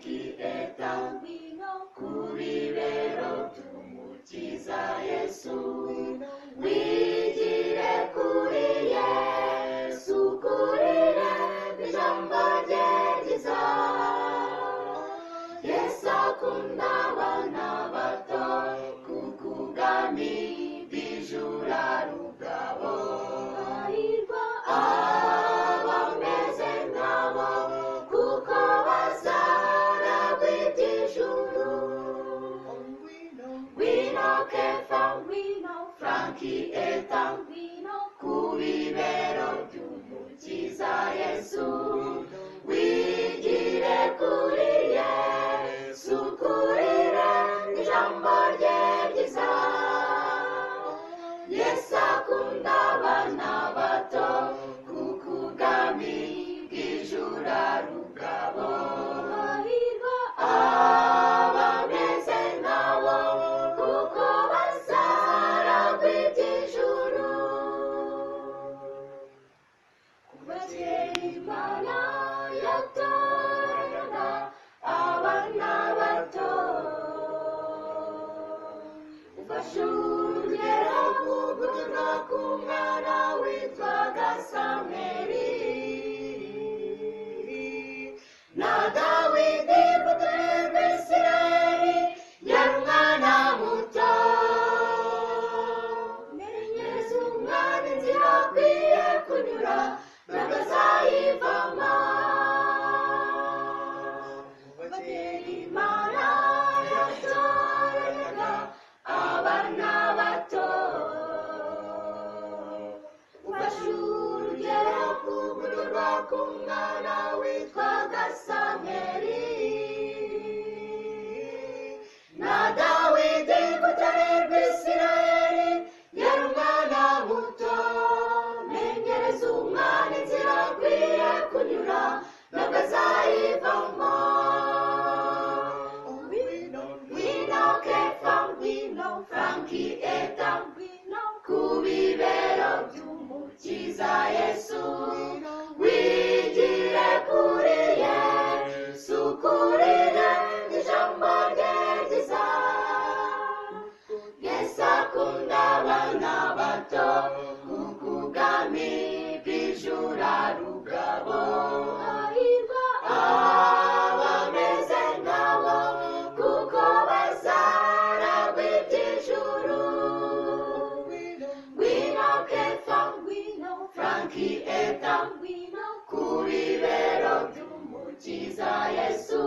Frankie eta kubibero by'umukiza Yesu wigire kuri Yesu kurire ijambo rye ryiza Yesu akunda abana bato kuko ubwami bw'ijuru ari ubwabo hahirwa abameze nkabo kuko bazaragwa iby'ijuru ngwino Kefa ngwino Frankie eta ku bibero by'umukiza Yesu wigire kuri Yesu kurire ijambo rye ryiza Yesu akunda abana bato kuko ubwami bw'ijuru ari ubwabo hahirwa abameze nkabo kuko bazaragwa iby'ijuru kuva kera Imana yatoraga abana bato ufashe urugero kuguturwa k'umwana witwaga Samweli na Dawidi kuturerwa Isirayeli yari umwana muto menyereza umwana inzira akwiye kunyura ntabwo azayivamo kuva kera Imana yatoraga abana bato ufashe urugero kuguturwa k'umwana witwaga Samweli na Dawidi kuturerwa Isirayeli yari umwana muto menyereza umwana inzira akwiye kunyura ntabwo azayivamo ngwino Kefa ngwino Frankie eta ku bibero by'umukiza Yesu wigire kuri Yesu kurire ijambo rye ryiza Yesu akunda abana bato kuko ubwami bw'ijuru ari ubwabo hahirwa abameze nkabo kuko bazaragwa iby'ijuru ngwino Kefa ngwino Frankie eta ku bibero by'umukiza Yesu